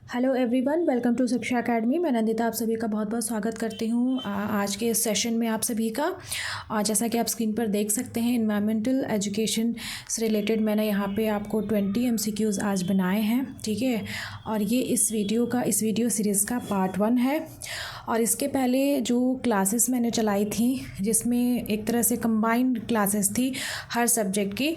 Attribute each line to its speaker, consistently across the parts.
Speaker 1: Hello everyone, welcome to शिक्षा academy. मैं नंदिता आप सभी का बहुत बहुत स्वागत करती हूँ आज के इस सेशन में आप सभी का। जैसा कि आप स्क्रीन पर देख सकते हैं, इन्वायरमेंटल एजुकेशन से रिलेटेड मैंने यहाँ पे आपको 20 MCQs आज बनाए हैं, ठीक है। और ये इस वीडियो सीरीज़ का पार्ट 1 है। और इसके पहले जो क्लासेस मैंने चलाई थी, जिसमें एक तरह से कंबाइंड क्लासेस थी हर सब्जेक्ट की,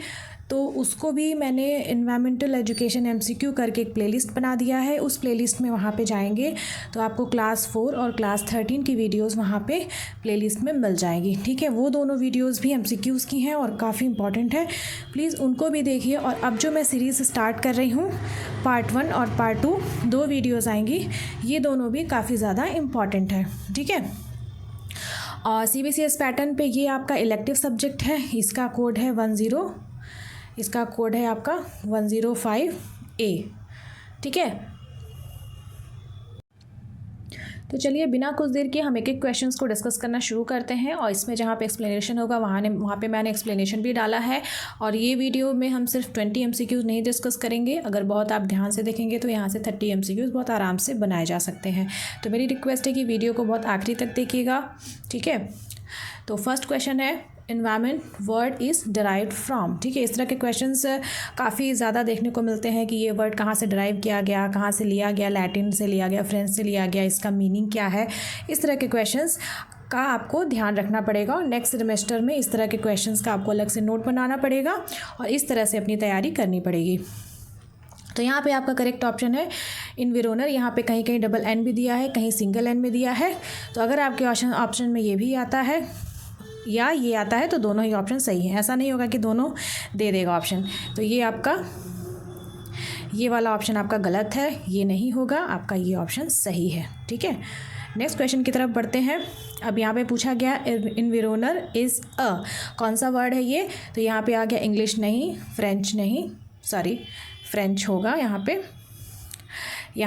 Speaker 1: तो उसको भी मैंने इन्वायरमेंटल एजुकेशन MCQ करके एक प्लेलिस्ट बना दिया है। उस प्लेलिस्ट में वहाँ पे जाएंगे तो आपको क्लास 4 और क्लास 13 की वीडियोस वहाँ पे प्लेलिस्ट में मिल जाएगी, ठीक है। वो दोनों वीडियोस भी MCQs की हैं और काफ़ी इंपॉर्टेंट है, प्लीज़ उनको भी देखिए। और अब जो मैं सीरीज़ स्टार्ट कर रही हूँ, पार्ट 1 और पार्ट 2 दो वीडियोज़ आएंगी, ये दोनों भी काफ़ी ज़्यादा इम्पॉर्टेंट है, ठीक है। और CBCS पैटर्न पे ये आपका इलेक्टिव सब्जेक्ट है, इसका कोड है 105A, ठीक है। तो चलिए बिना कुछ देर के हम एक एक क्वेश्चंस को डिस्कस करना शुरू करते हैं। और इसमें जहाँ पे एक्सप्लेनेशन होगा वहाँ पे मैंने एक्सप्लेनेशन भी डाला है। और ये वीडियो में हम सिर्फ 20 MCQs नहीं डिस्कस करेंगे, अगर बहुत आप ध्यान से देखेंगे तो यहाँ से 30 MCQs बहुत आराम से बनाए जा सकते हैं। तो मेरी रिक्वेस्ट है कि वीडियो को बहुत आखिरी तक देखिएगा, ठीक है। तो फर्स्ट क्वेश्चन है, environment word is derived from, ठीक है। इस तरह के क्वेश्चंस काफ़ी ज़्यादा देखने को मिलते हैं कि ये वर्ड कहाँ से डिराइव किया गया, कहाँ से लिया गया, लैटिन से लिया गया, फ्रेंच से लिया गया, इसका मीनिंग क्या है। इस तरह के क्वेश्चंस का आपको ध्यान रखना पड़ेगा और नेक्स्ट सेमेस्टर में इस तरह के क्वेश्चंस का आपको अलग से नोट बनाना पड़ेगा और इस तरह से अपनी तैयारी करनी पड़ेगी। तो यहाँ पे आपका करेक्ट ऑप्शन है इन्विरोनर। यहाँ पे कहीं कहीं डबल N भी दिया है, कहीं सिंगल N में दिया है। तो अगर आपके ऑप्शन में ये भी आता है या ये आता है तो दोनों ही ऑप्शन सही हैं। ऐसा नहीं होगा कि दोनों दे देगा ऑप्शन। तो ये वाला ऑप्शन आपका गलत है, ये नहीं होगा, आपका ये ऑप्शन सही है, ठीक है। नेक्स्ट क्वेश्चन की तरफ बढ़ते हैं। अब यहाँ पे पूछा गया इन्विरोनर इज़ अ, कौन सा वर्ड है ये। तो यहाँ पे आ गया इंग्लिश नहीं, फ्रेंच नहीं, सॉरी फ्रेंच होगा यहाँ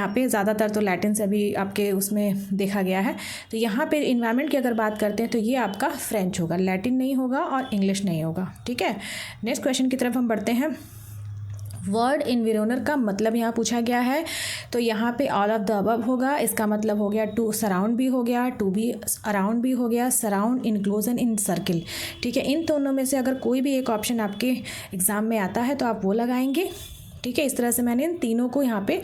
Speaker 1: पे ज़्यादातर तो लैटिन से भी आपके उसमें देखा गया है। तो यहाँ पे इन्वायरमेंट की अगर बात करते हैं तो ये आपका फ्रेंच होगा, लैटिन नहीं होगा और इंग्लिश नहीं होगा, ठीक है। नेक्स्ट क्वेश्चन की तरफ हम बढ़ते हैं। वर्ड इन्विरोनर का मतलब यहाँ पूछा गया है, तो यहाँ पे ऑल ऑफ द अबव होगा। इसका मतलब हो गया टू सराउंड भी हो गया, टू बी अराउंड भी हो गया, surround, enclose and in circle, ठीक है। इन दोनों में से अगर कोई भी एक ऑप्शन आपके एग्ज़ाम में आता है तो आप वो लगाएंगे, ठीक है। इस तरह से मैंने इन तीनों को यहाँ पे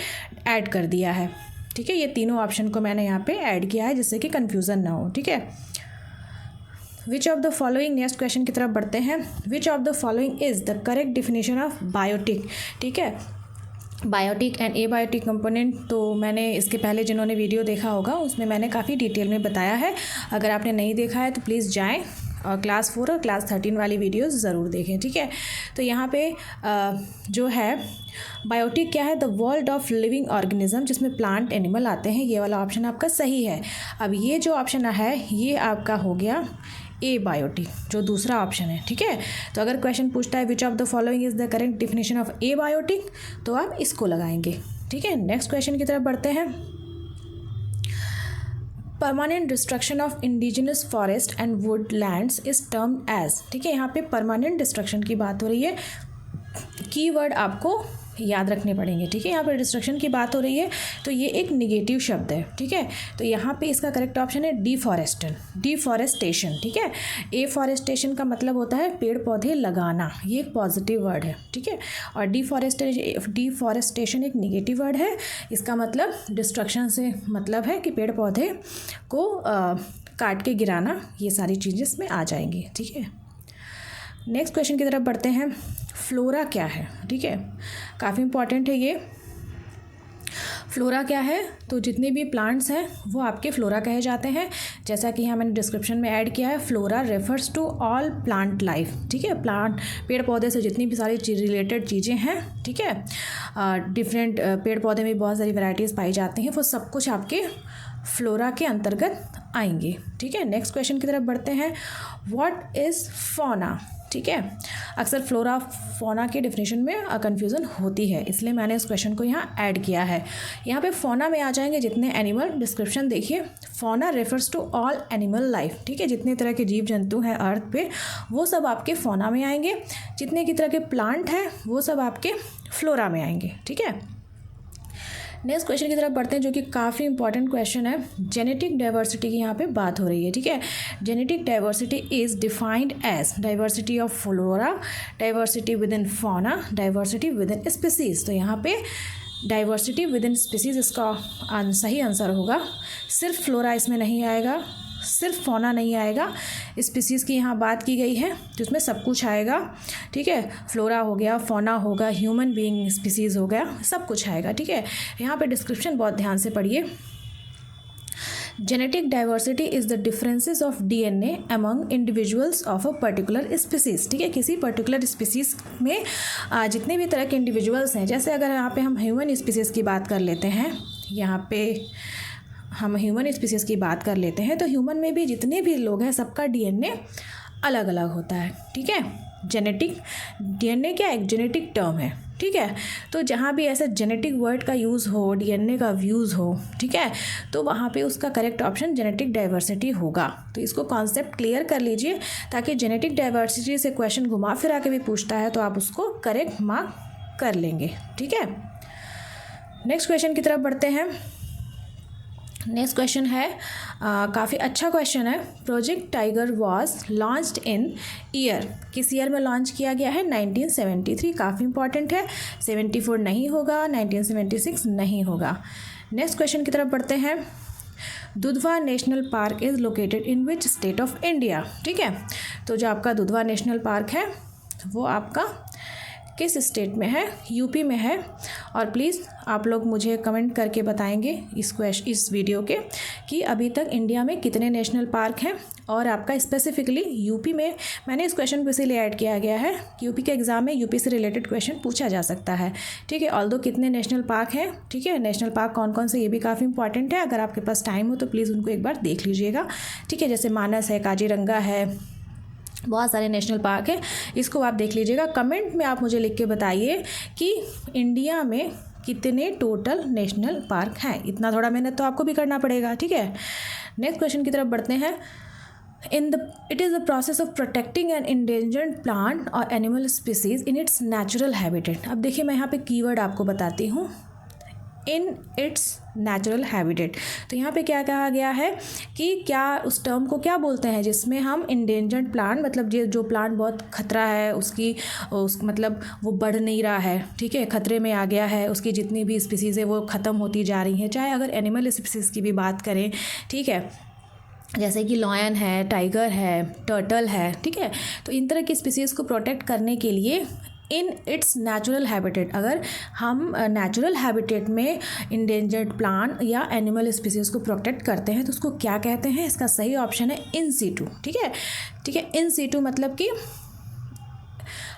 Speaker 1: ऐड कर दिया है, ठीक है। ये तीनों ऑप्शन को मैंने यहाँ पे ऐड किया है जिससे कि कन्फ्यूज़न ना हो, ठीक है। Which of the following, next question की तरफ बढ़ते हैं। Which of the following is the correct definition of biotic, ठीक है। बायोटिक एंड एबायोटिक कंपोनेंट, तो मैंने इसके पहले जिन्होंने वीडियो देखा होगा उसमें मैंने काफ़ी डिटेल में बताया है। अगर आपने नहीं देखा है तो प्लीज़ जाएँ और क्लास 4 और क्लास 13 वाली वीडियोस ज़रूर देखें, ठीक है। तो यहाँ पे जो है बायोटिक क्या है, the world of living organism, जिसमें प्लांट एनिमल आते हैं। ये वाला ऑप्शन आपका सही है। अब ये जो ऑप्शन है ये आपका हो गया ए बायोटिक, जो दूसरा ऑप्शन है, ठीक है। तो अगर क्वेश्चन पूछता है which of the following is the correct definition of a biotic, तो आप इसको लगाएंगे, ठीक है। नेक्स्ट क्वेश्चन की तरफ बढ़ते हैं। Permanent destruction of indigenous forest and woodlands is termed as, ठीक है। यहाँ पे परमानेंट डिस्ट्रक्शन की बात हो रही है, कीवर्ड आपको याद रखने पड़ेंगे, ठीक है। यहाँ पर डिस्ट्रक्शन की बात हो रही है तो ये एक निगेटिव शब्द है, ठीक है। तो यहाँ पे इसका करेक्ट ऑप्शन है डिफॉरेस्टेशन, ठीक है। एफॉरेस्टेशन का मतलब होता है पेड़ पौधे लगाना, ये एक पॉजिटिव वर्ड है, ठीक है। और डिफॉरेस्टेशन एक निगेटिव वर्ड है। इसका मतलब डिस्ट्रक्शन से मतलब है कि पेड़ पौधे को काट के गिराना, ये सारी चीज़ें इसमें आ जाएंगी, ठीक है। नेक्स्ट क्वेश्चन की तरफ बढ़ते हैं। फ्लोरा क्या है, ठीक है, काफ़ी इंपॉर्टेंट है ये। फ्लोरा क्या है, तो जितने भी प्लांट्स हैं वो आपके फ्लोरा कहे जाते हैं। जैसा कि यहाँ मैंने डिस्क्रिप्शन में ऐड किया है, flora refers to all plant life, ठीक है। प्लांट, पेड़ पौधे से जितनी भी सारी रिलेटेड चीज़ें हैं, ठीक है। डिफरेंट पेड़ पौधे में बहुत सारी वैरायटीज़ पाई जाती हैं, वो सब कुछ आपके फ्लोरा के अंतर्गत आएंगे, ठीक है। नेक्स्ट क्वेश्चन की तरफ बढ़ते हैं। व्हाट इज़ फौना, ठीक है। अक्सर फ्लोरा फौना के डिफिनेशन में कन्फ्यूज़न होती है, इसलिए मैंने इस क्वेश्चन को यहाँ ऐड किया है। यहाँ पे फौना में आ जाएंगे जितने एनिमल, डिस्क्रिप्शन देखिए, fauna refers to all animal life, ठीक है। जितने तरह के जीव जंतु हैं अर्थ पे वो सब आपके फौना में आएंगे। जितने की तरह के प्लांट हैं वो सब आपके फ्लोरा में आएंगे, ठीक है। नेक्स्ट क्वेश्चन की तरफ बढ़ते हैं, जो कि काफ़ी इंपॉर्टेंट क्वेश्चन है। जेनेटिक डाइवर्सिटी की यहाँ पे बात हो रही है, ठीक है। Genetic diversity is defined as diversity of flora, diversity within fauna, diversity within species. तो यहाँ पे डाइवर्सिटी विद इन स्पीसीज इसका सही आंसर होगा। सिर्फ फ्लोरा इसमें नहीं आएगा, सिर्फ फौना नहीं आएगा, स्पीसीज़ की यहाँ बात की गई है तो इसमें सब कुछ आएगा, ठीक है। फ्लोरा हो गया, फौना होगा, ह्यूमन बीइंग स्पीसीज़ हो गया, सब कुछ आएगा, ठीक है। यहाँ पे डिस्क्रिप्शन बहुत ध्यान से पढ़िए। Genetic diversity is the differences of DNA among individuals of a particular species, ठीक है। किसी पर्टिकुलर स्पीसीज़ में जितने भी तरह के इंडिविजुअल्स हैं, जैसे अगर यहाँ पे हम ह्यूमन स्पीसीज़ की बात कर लेते हैं, यहाँ पे हम ह्यूमन स्पीसीज़ की बात कर लेते हैं, तो ह्यूमन में भी जितने भी लोग हैं सबका DNA अलग अलग होता है, ठीक है। जेनेटिक DNA क्या एक जेनेटिक टर्म है, ठीक है। तो जहाँ भी ऐसा जेनेटिक वर्ड का यूज़ हो, DNA का यूज़ हो, ठीक है, तो वहाँ पे उसका करेक्ट ऑप्शन जेनेटिक डाइवर्सिटी होगा। तो इसको कॉन्सेप्ट क्लियर कर लीजिए, ताकि जेनेटिक डाइवर्सिटी से क्वेश्चन घुमा फिरा के भी पूछता है तो आप उसको करेक्ट मार्क कर लेंगे, ठीक है। नेक्स्ट क्वेश्चन की तरफ बढ़ते हैं। नेक्स्ट क्वेश्चन है काफ़ी अच्छा क्वेश्चन है। Project tiger was launched in year, किस ईयर में लॉन्च किया गया है? 1973। काफ़ी इंपॉर्टेंट है, 74 नहीं होगा, 1976 नहीं होगा। नेक्स्ट क्वेश्चन की तरफ बढ़ते हैं। Dudhwa national park is located in which state of India, ठीक है। तो जो आपका दुधवा नेशनल पार्क है वो आपका किस स्टेट में है? यूपी में है। और प्लीज़ आप लोग मुझे कमेंट करके बताएंगे इस वीडियो के कि अभी तक इंडिया में कितने नेशनल पार्क हैं, और आपका स्पेसिफिकली यूपी में। मैंने इस क्वेश्चन को इसीलिए ऐड किया गया है कि यूपी के एग्ज़ाम में यूपी से रिलेटेड क्वेश्चन पूछा जा सकता है, ठीक है। ऑल्दो कितने नेशनल पार्क हैं, ठीक है, नेशनल पार्क कौन कौन से, ये भी काफ़ी इंपॉर्टेंट है। अगर आपके पास टाइम हो तो प्लीज़ उनको एक बार देख लीजिएगा, ठीक है। जैसे मानस है, काजीरंगा है, बहुत सारे नेशनल पार्क हैं, इसको आप देख लीजिएगा। कमेंट में आप मुझे लिख के बताइए कि इंडिया में कितने टोटल नेशनल पार्क हैं। इतना थोड़ा मेहनत तो आपको भी करना पड़ेगा, ठीक है। नेक्स्ट क्वेश्चन की तरफ बढ़ते हैं। It is the process of protecting an endangered plant और animal species in its natural habitat. अब देखिए मैं यहाँ पे कीवर्ड आपको बताती हूँ, इन इट्स नेचुरल हैबिटेट। तो यहाँ पे क्या कहा गया है कि क्या उस टर्म को क्या बोलते हैं जिसमें हम इंडेंजर्ड प्लांट, मतलब जो प्लांट बहुत खतरा है मतलब वो बढ़ नहीं रहा है, ठीक है, खतरे में आ गया है, उसकी जितनी भी स्पीसीज़ है वो ख़त्म होती जा रही हैं। चाहे अगर एनिमल स्पीसीज़ की भी बात करें, ठीक है, जैसे कि लॉयन है, टाइगर है, टर्टल है, ठीक है। तो इन तरह की स्पीसीज़ को प्रोटेक्ट करने के लिए इन इट्स नेचुरल हैबिटेट, अगर हम नेचुरल हैबिटेट में इंडेंजर्ड प्लांट या एनिमल स्पीसीज़ को प्रोटेक्ट करते हैं तो उसको क्या कहते हैं? इसका सही ऑप्शन है इन सीटू, ठीक है, ठीक है। इन सीटू मतलब कि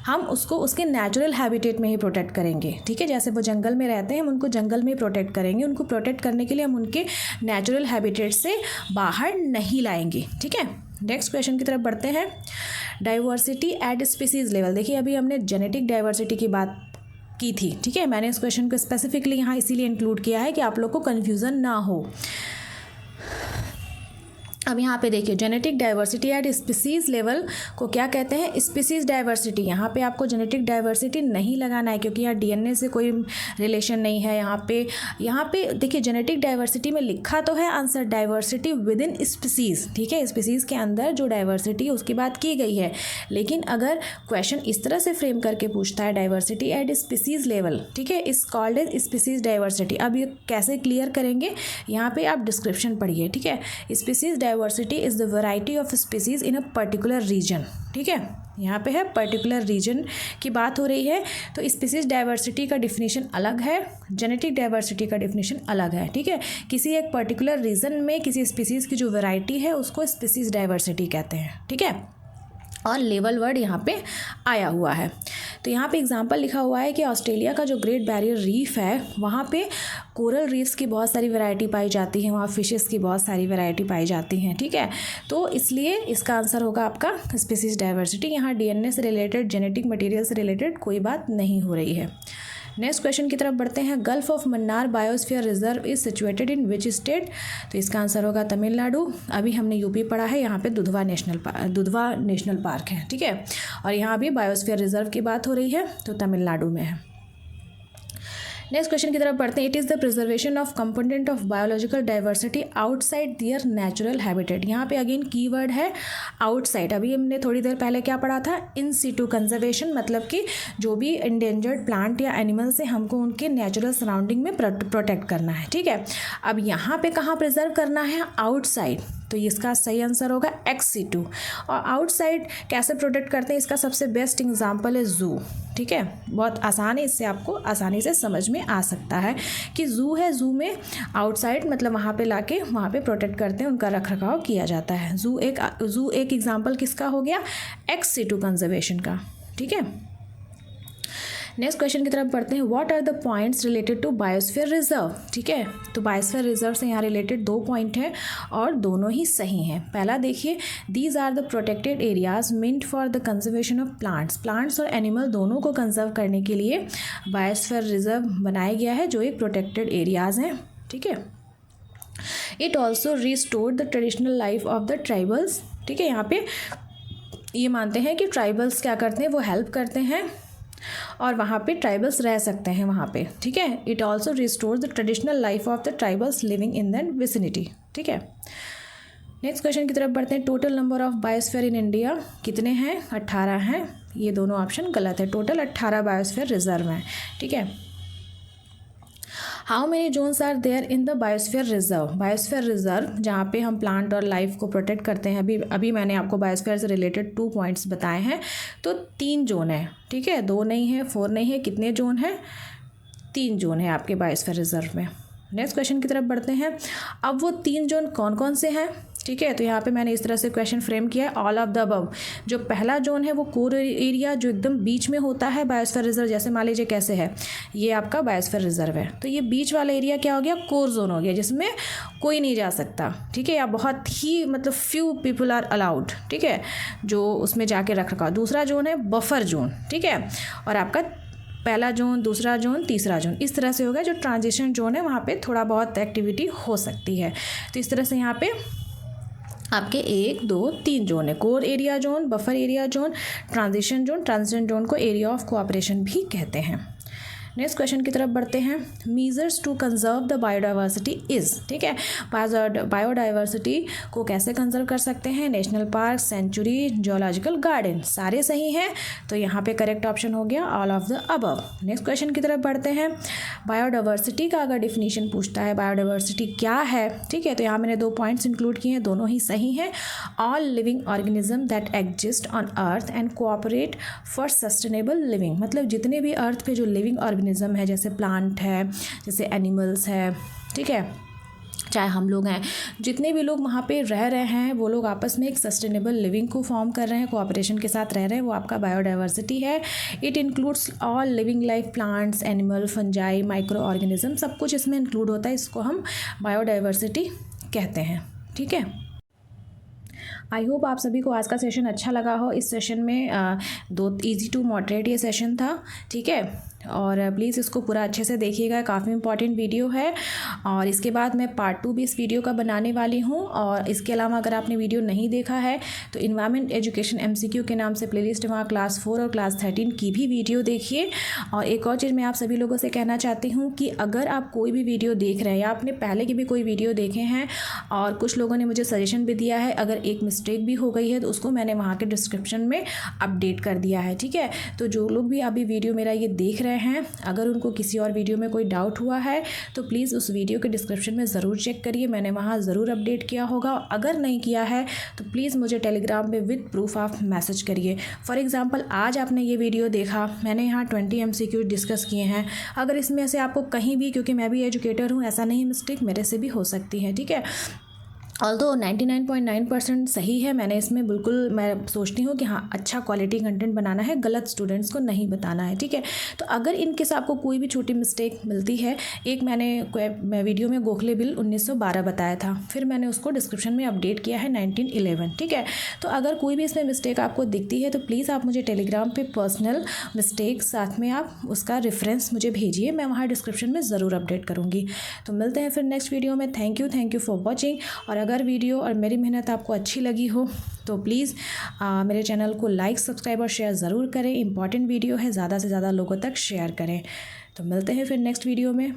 Speaker 1: हम उसको उसके नेचुरल हैबिटेट में ही प्रोटेक्ट करेंगे, ठीक है। जैसे वो जंगल में रहते हैं हम उनको जंगल में ही प्रोटेक्ट करेंगे, उनको प्रोटेक्ट करने के लिए हम उनके नेचुरल हैबिटेट से बाहर नहीं लाएंगे, ठीक है। नेक्स्ट क्वेश्चन की तरफ बढ़ते हैं। डाइवर्सिटी एट स्पीसीज़ लेवल, देखिए अभी हमने जेनेटिक डाइवर्सिटी की बात की थी, ठीक है। मैंने इस क्वेश्चन को स्पेसिफिकली यहाँ इसीलिए इंक्लूड किया है कि आप लोग को कन्फ्यूज़न ना हो। अब यहाँ पे देखिए genetic diversity eight species level को क्या कहते हैं? Species diversity. यहाँ पे आपको जेनेटिक डाइवर्सिटी नहीं लगाना है क्योंकि यहाँ DNA से कोई रिलेशन नहीं है। यहाँ पे देखिए जेनेटिक डाइवर्सिटी में लिखा तो है answer diversity with in species, ठीक है। स्पीसीज़ के अंदर जो डाइवर्सिटी है उसकी बात की गई है, लेकिन अगर क्वेश्चन इस तरह से फ्रेम करके पूछता है डाइवर्सिटी एट स्पीसीज़ लेवल, ठीक है, इस कॉल्ड एज स्पीसीज़ डाइवर्सिटी। अब ये कैसे क्लियर करेंगे? यहाँ पे आप डिस्क्रिप्शन पढ़िए, ठीक है। Species diversity is the variety of species in a particular region, ठीक है। यहाँ पे है पर्टिकुलर रीजन की बात हो रही है, तो स्पीसीज़ डाइवर्सिटी का डिफिनीशन अलग है, जेनेटिक डाइवर्सिटी का डिफिनीशन अलग है, ठीक है। किसी एक पर्टिकुलर रीजन में किसी स्पीसीज़ की जो वैरायटी है उसको स्पीसीज़ डाइवर्सिटी कहते हैं, ठीक है। और लेवल वर्ड यहाँ पे आया हुआ है। तो यहाँ पे एग्जांपल लिखा हुआ है कि ऑस्ट्रेलिया का जो ग्रेट बैरियर रीफ है वहाँ पे कोरल रीफ्स की बहुत सारी वैरायटी पाई जाती है, वहाँ फिशेस की बहुत सारी वैरायटी पाई जाती हैं, ठीक है। तो इसलिए इसका आंसर होगा आपका स्पीसीज़ डाइवर्सिटी। यहाँ DNA से रिलेटेड, जेनेटिक मटेरियल से रिलेटेड कोई बात नहीं हो रही है। नेक्स्ट क्वेश्चन की तरफ बढ़ते हैं। Gulf of Mannar biosphere reserve is situated in which state? तो इसका आंसर होगा तमिलनाडु। अभी हमने यूपी पढ़ा है, यहाँ पे दुधवा नेशनल पार्क है, ठीक है। और यहाँ भी बायोस्फीयर रिजर्व की बात हो रही है तो तमिलनाडु में है। नेक्स्ट क्वेश्चन की तरफ बढ़ते हैं। It is the preservation of component of biological diversity outside their natural habitat. यहाँ पे अगेन कीवर्ड है आउटसाइड। अभी हमने थोड़ी देर पहले क्या पढ़ा था, इन सीटू कंजर्वेशन, मतलब कि जो भी इंडेंजर्ड प्लांट या एनिमल्स है हमको उनके नेचुरल सराउंडिंग में प्रोटेक्ट करना है, ठीक है। अब यहाँ पे कहाँ प्रिजर्व करना है, आउटसाइड, तो इसका सही आंसर होगा एक्स सीटू। और आउटसाइड कैसे प्रोटेक्ट करते हैं, इसका सबसे बेस्ट एग्जांपल है जू, ठीक है। बहुत आसान है, इससे आपको आसानी से समझ में आ सकता है कि जू है, जू में आउटसाइड मतलब वहाँ पे लाके वहाँ पे प्रोटेक्ट करते हैं, उनका रख रखाव किया जाता है। जू एक एग्जांपल किसका हो गया, एक्स सीटू कंजर्वेशन का, ठीक है। नेक्स्ट क्वेश्चन की तरफ बढ़ते हैं। What are the points related to biosphere reserve, ठीक है। तो बायोस्फीयर रिजर्व से यहाँ रिलेटेड 2 पॉइंट हैं और दोनों ही सही हैं। पहला देखिए, these are the protected areas meant for the conservation of plants और एनिमल दोनों को कंजर्व करने के लिए बायोस्फीयर रिजर्व बनाया गया है, जो एक प्रोटेक्टेड एरियाज़ हैं, ठीक है। It also restored the traditional life of the tribals, ठीक है। यहाँ पे ये मानते हैं कि ट्राइबल्स क्या करते हैं, वो हेल्प करते हैं और वहाँ पे ट्राइबल्स रह सकते हैं वहाँ पे, ठीक है। It also restore the traditional life of the tribals living in that vicinity, ठीक है। नेक्स्ट क्वेश्चन की तरफ बढ़ते हैं। Total number of biosphere in India कितने हैं, 18 हैं। ये दोनों ऑप्शन गलत है, टोटल 18 बायोस्फीयर रिजर्व हैं, ठीक है। How many zones are there in the biosphere reserve, biosphere reserve जहाँ पे हम प्लांट और लाइफ को प्रोटेक्ट करते हैं। अभी मैंने आपको बायोस्फीयर से रिलेटेड 2 पॉइंट्स बताए हैं, तो 3 जोन है, ठीक है। 2 नहीं है, 4 नहीं है, कितने जोन है, 3 जोन है आपके बायोस्फीयर रिजर्व में। नेक्स्ट क्वेश्चन की तरफ बढ़ते हैं। अब वो 3 जोन कौन कौन से हैं, ठीक है। तो यहाँ पे मैंने इस तरह से क्वेश्चन फ्रेम किया है, ऑल ऑफ द अबव। जो पहला जोन है वो कोर एरिया जो एकदम बीच में होता है बायोस्फीयर रिजर्व, जैसे मान लीजिए कैसे है, ये आपका बायोस्फीयर रिजर्व है, तो ये बीच वाला एरिया क्या हो गया, कोर जोन हो गया, जिसमें कोई नहीं जा सकता, ठीक है, या बहुत ही मतलब फ्यू पीपल आर अलाउड, ठीक है, जो उसमें जाके रख रखा। दूसरा जोन है बफर जोन, ठीक है। और आपका पहला जोन, दूसरा जोन, तीसरा जोन, इस तरह से होगा। जो ट्रांजिशन जोन है वहाँ पे थोड़ा बहुत एक्टिविटी हो सकती है। तो इस तरह से यहाँ पे आपके 1, 2, 3 जोन है, core area zone, buffer area zone, transition zone को एरिया ऑफ कोऑपरेशन भी कहते हैं। नेक्स्ट क्वेश्चन की तरफ बढ़ते हैं। Measures to conserve the biodiversity is, ठीक है। बायोडाइवर्सिटी को कैसे कंजर्व कर सकते हैं, national park, sanctuary, geological garden, सारे सही हैं, तो यहाँ पे करेक्ट ऑप्शन हो गया all of the above. Next question की तरफ बढ़ते हैं। बायोडाइवर्सिटी का अगर डिफिनीशन पूछता है, बायोडाइवर्सिटी क्या है, ठीक है, तो यहाँ मैंने 2 पॉइंट्स इंक्लूड किए हैं, दोनों ही सही हैं। All living organism that exist on earth and cooperate for sustainable living, मतलब जितने भी अर्थ पे जो लिविंग ऑर्गेनिज्म है, जैसे प्लांट है, जैसे एनिमल्स है, ठीक है, चाहे हम लोग हैं, जितने भी लोग वहाँ पे रह रहे हैं वो लोग आपस में एक सस्टेनेबल लिविंग को फॉर्म कर रहे हैं, कोऑपरेशन के साथ रह रहे हैं, वो आपका बायोडाइवर्सिटी है। It includes all living life, plants, animal, fungi, micro organism, सब कुछ इसमें इंक्लूड होता है, इसको हम बायोडाइवर्सिटी कहते हैं, ठीक है। आई होप आप सभी को आज का सेशन अच्छा लगा हो। इस सेशन में 2 ईजी टू मॉडरेट ये सेशन था, ठीक है, और प्लीज़ इसको पूरा अच्छे से देखिएगा, काफ़ी इंपॉर्टेंट वीडियो है। और इसके बाद मैं पार्ट 2 भी इस वीडियो का बनाने वाली हूँ। और इसके अलावा अगर आपने वीडियो नहीं देखा है तो इन्वायरमेंट एजुकेशन MCQ के नाम से प्लेलिस्ट है, वहाँ क्लास 4 और क्लास 13 की भी वीडियो देखिए। और एक और चीज़ मैं आप सभी लोगों से कहना चाहती हूँ कि अगर आप कोई भी वीडियो देख रहे हैं या आपने पहले की भी कोई वीडियो देखे हैं और कुछ लोगों ने मुझे सजेशन भी दिया है, अगर एक मिस्टेक भी हो गई है तो उसको मैंने वहाँ के डिस्क्रिप्शन में अपडेट कर दिया है, ठीक है। तो जो लोग भी अभी वीडियो मेरा ये देख रहे हैं, अगर उनको किसी और वीडियो में कोई डाउट हुआ है तो प्लीज़ उस वीडियो के डिस्क्रिप्शन में ज़रूर चेक करिए, मैंने वहाँ ज़रूर अपडेट किया होगा। अगर नहीं किया है तो प्लीज़ मुझे टेलीग्राम पे विद प्रूफ आप मैसेज करिए। फॉर एग्जांपल आज आपने ये वीडियो देखा, मैंने यहाँ 20 MCQ डिस्कस किए हैं, अगर इसमें से आपको कहीं भी, क्योंकि मैं भी एजुकेटर हूँ, ऐसा नहीं मिस्टेक मेरे से भी हो सकती है, ठीक है। ऑल्दो 99.9% सही है, मैंने इसमें बिल्कुल, मैं सोचती हूँ कि हाँ अच्छा क्वालिटी कंटेंट बनाना है, गलत स्टूडेंट्स को नहीं बताना है, ठीक है। तो अगर इनकेस आपको कोई भी छोटी मिस्टेक मिलती है, एक मैं वीडियो में गोखले बिल 1912 बताया था, फिर मैंने उसको डिस्क्रिप्शन में अपडेट किया है 1911, ठीक है। तो अगर कोई भी इसमें मिस्टेक आपको दिखती है तो प्लीज़ आप मुझे टेलीग्राम पे पर्सनल मिस्टेक साथ में आप उसका रेफरेंस मुझे भेजिए, मैं वहाँ डिस्क्रिप्शन में ज़रूर अपडेट करूँगी। तो मिलते हैं फिर नेक्स्ट वीडियो में। Thank you for watching. और अगर वीडियो और मेरी मेहनत आपको अच्छी लगी हो तो प्लीज़ मेरे चैनल को लाइक, सब्सक्राइब और शेयर ज़रूर करें। इंपॉर्टेंट वीडियो है, ज़्यादा से ज़्यादा लोगों तक शेयर करें। तो तो मिलते हैं फिर नेक्स्ट वीडियो में।